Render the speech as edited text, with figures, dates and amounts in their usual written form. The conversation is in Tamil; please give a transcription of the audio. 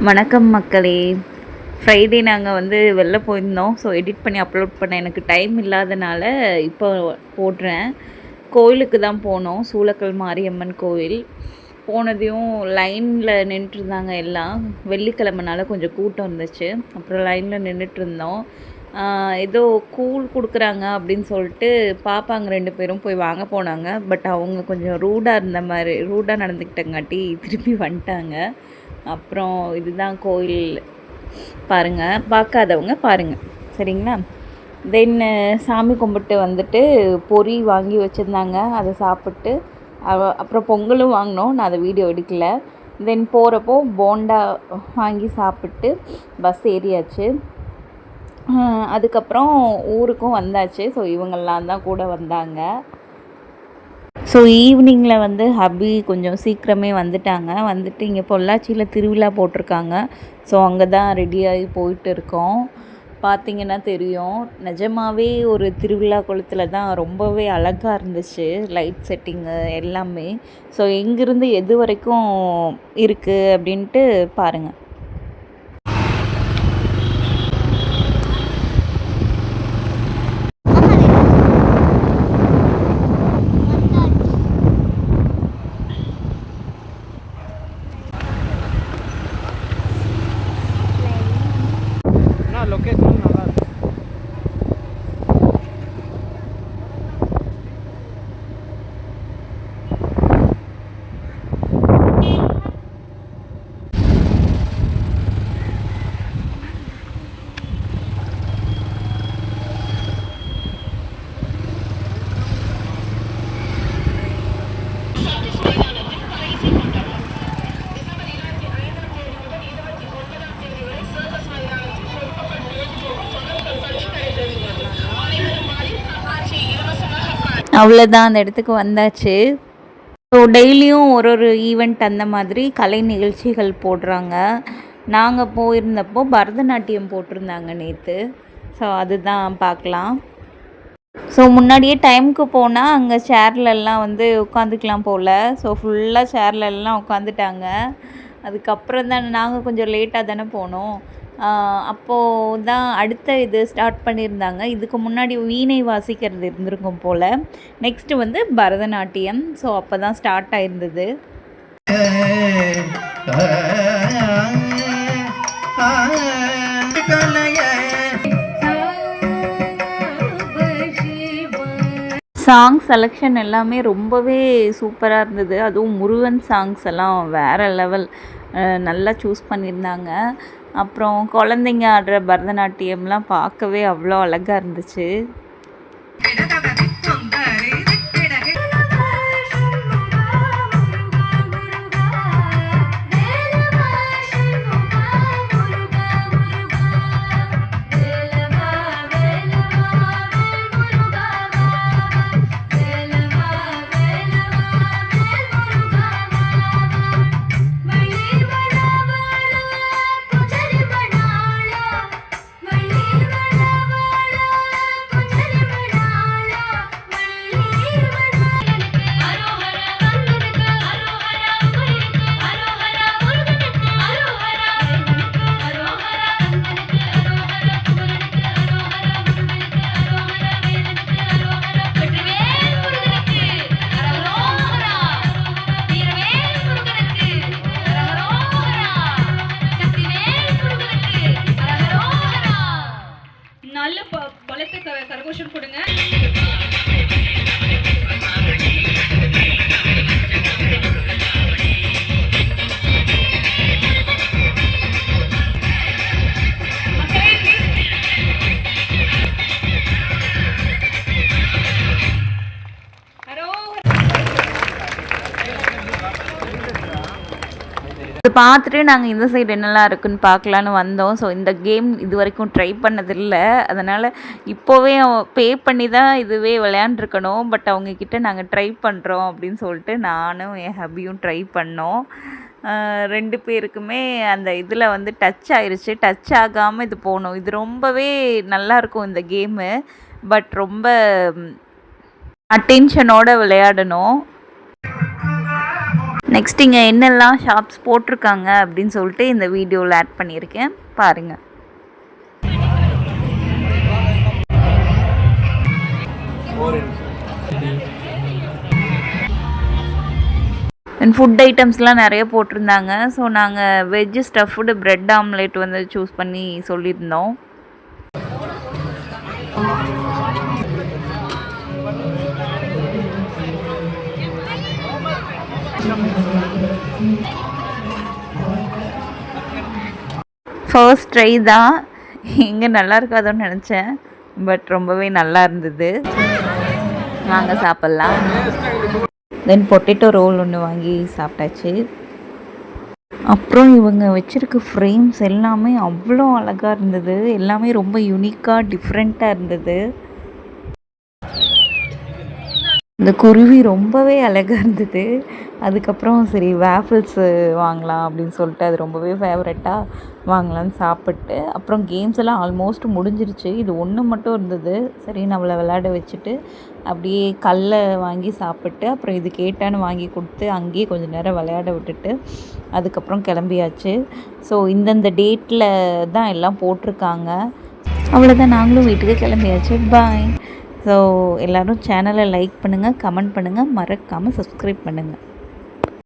வணக்கம் மக்களே. ஃப்ரைடே நாங்கள் வெளில போயிருந்தோம். ஸோ எடிட் பண்ணி அப்லோட் பண்ண எனக்கு டைம் இல்லாதனால இப்போ போடுறேன். கோயிலுக்கு தான் போனோம். சூளக்கல் மாரியம்மன் கோவில் போனதையும் லைனில் நின்றுருந்தாங்க எல்லாம். வெள்ளிக்கிழமைனால கொஞ்சம் கூட்டம் இருந்துச்சு. அப்புறம் லைனில் நின்றுட்டுருந்தோம். ஏதோ கூழ் கொடுக்குறாங்க அப்படின்னு சொல்லிட்டு பாப்பாங்க 2 பேரும் போய் வாங்க போனாங்க. பட் அவங்க கொஞ்சம் ரூடாக நடந்துக்கிட்டங்காட்டி திருப்பி வந்துட்டாங்க. அப்புறம் இதுதான் கோயில், பாருங்கள், பார்க்காதவங்க பாருங்கள், சரிங்களா. தென் சாமி கும்பிட்டு பொரி வாங்கி வச்சுருந்தாங்க, அதை சாப்பிட்டு அப்புறம் பொங்கலும் வாங்கினோம். நான் அதை வீடியோ எடுக்கல. தென் போகிறப்போ போண்டா வாங்கி சாப்பிட்டு பஸ் ஏறியாச்சு. அதுக்கப்புறம் ஊருக்கும் வந்தாச்சு. ஸோ இவங்கெல்லாம் தான் கூட வந்தாங்க. ஸோ ஈவினிங்கில் ஹபி கொஞ்சம் சீக்கிரமே வந்துட்டு இங்கே பொள்ளாச்சியில் திருவிழா போட்டிருக்காங்க. ஸோ அங்கே தான் ரெடியாகி போயிட்டு இருக்கோம். பார்த்திங்கன்னா தெரியும், நிஜமாகவே ஒரு திருவிழா குளத்தில் தான் ரொம்பவே அழகாக இருந்துச்சு. லைட் செட்டிங்கு எல்லாமே. ஸோ எங்கேருந்து எது வரைக்கும் இருக்குது அப்படின்ட்டு பாருங்கள். லொக்கேஷன் நல்லா இருக்கு. அவ்வளோதான், அந்த இடத்துக்கு வந்தாச்சு. ஸோ டெய்லியும் ஒரு ஈவெண்ட் அந்த மாதிரி கலை நிகழ்ச்சிகள் போடுறாங்க. நாங்கள் போயிருந்தப்போ பரதநாட்டியம் போட்டிருந்தாங்க நேற்று. ஸோ அதுதான் பார்க்கலாம். ஸோ முன்னாடியே டைமுக்கு போனால் அங்கே சேர்லெல்லாம் உட்காந்துக்கலாம் போல். ஸோ ஃபுல்லாக சேர்லெல்லாம் உட்காந்துட்டாங்க. அதுக்கப்புறம் தான் நாங்கள் கொஞ்சம் லேட்டாக தானே போனோம். அப்போது தான் அடுத்த இது ஸ்டார்ட் பண்ணியிருந்தாங்க. இதுக்கு முன்னாடி வீணை வாசிக்கிறது இருந்திருக்கும் போல். நெக்ஸ்ட்டு பரதநாட்டியம். ஸோ அப்போ தான் ஸ்டார்ட் ஆயிருந்தது. சாங் செலெக்ஷன் எல்லாமே ரொம்பவே சூப்பராக இருந்தது. அதுவும் முருகன் சாங்ஸ் எல்லாம் வேறு லெவல், நல்லா சூஸ் பண்ணியிருந்தாங்க. அப்புறம் குழந்தைங்க ஆடுற பரதநாட்டியம்லாம் பார்க்கவே அவ்வளோ அழகாக இருந்துச்சு. கரகோஷம் கொடுங்க. இது பார்த்துட்டு நாங்கள் இந்த சைடு என்னெல்லாம் இருக்குதுன்னு பார்க்கலான்னு வந்தோம். ஸோ இந்த கேம் இது வரைக்கும் ட்ரை பண்ணதில்லை. அதனால் இப்போவே பே பண்ணி தான் இதுவே விளையாண்டுருக்கணும். பட் அவங்கக்கிட்ட நாங்கள் ட்ரை பண்ணுறோம் அப்படின்னு சொல்லிட்டு நானும் என் ஹபியும் ட்ரை பண்ணோம். 2 பேருக்குமே அந்த இதில் டச் ஆயிடுச்சு. டச் ஆகாமல் இது போகணும். இது ரொம்பவே நல்லாயிருக்கும் இந்த கேமு. பட் ரொம்ப அட்டென்ஷனோடு விளையாடணும். நெக்ஸ்ட் இங்கே என்னெல்லாம் ஷாப்ஸ் போட்டிருக்காங்க அப்படின்னு சொல்லிட்டு இந்த வீடியோவில் ஆட் பண்ணியிருக்கேன், பாருங்கள். அண்ட் ஃபுட் ஐட்டம்ஸ்லாம் நிறைய போட்டிருந்தாங்க. ஸோ நாங்கள் வெஜ்ஜு ஸ்டஃப்டு ப்ரெட் ஆம்லேட் வந்து சூஸ் பண்ணி சொல்லியிருந்தோம். ஃபர்ஸ்ட் ட்ரை தான், எங்கே நல்லா இருக்காதோன்னு நினச்சேன், பட் ரொம்பவே நல்லா இருந்தது. வாங்க சாப்பிட்லாம். தென் பொட்டேட்டோ ரோல் ஒன்று வாங்கி சாப்பிட்டாச்சு. அப்புறம் இவங்க வச்சுருக்க ஃப்ரேம்ஸ் எல்லாமே அவ்வளோ அழகாக இருந்தது. எல்லாமே ரொம்ப யூனிக்காக டிஃப்ரெண்ட்டாக இருந்தது. இந்த குருவி ரொம்பவே அழகாக இருந்தது. அதுக்கப்புறம் சரி வேஃபிள்ஸு வாங்கலாம் அப்படின்னு சொல்லிட்டு அது ரொம்பவே ஃபேவரட்டாக வாங்கலான்னு சாப்பிட்டு, அப்புறம் கேம்ஸ் எல்லாம் ஆல்மோஸ்ட் முடிஞ்சிருச்சு. இது ஒன்று மட்டும் இருந்தது. சரி நம்மளை விளையாட வச்சுட்டு அப்படியே கல்லை வாங்கி சாப்பிட்டு, அப்புறம் இது கேட்டான்னு வாங்கி கொடுத்து அங்கேயே கொஞ்சம் நேரம் விளையாட விட்டுட்டு அதுக்கப்புறம் கிளம்பியாச்சு. ஸோ இந்தந்த டேட்டில் தான் எல்லாம் போட்டிருக்காங்க. அவ்வளோதான், நாங்களும் வீட்டுக்கு கிளம்பியாச்சு. பாய். ஸோ எல்லோரும் சேனலை லைக் பண்ணுங்கள், கமெண்ட் பண்ணுங்கள், மறக்காமல் சப்ஸ்கிரைப் பண்ணுங்கள்.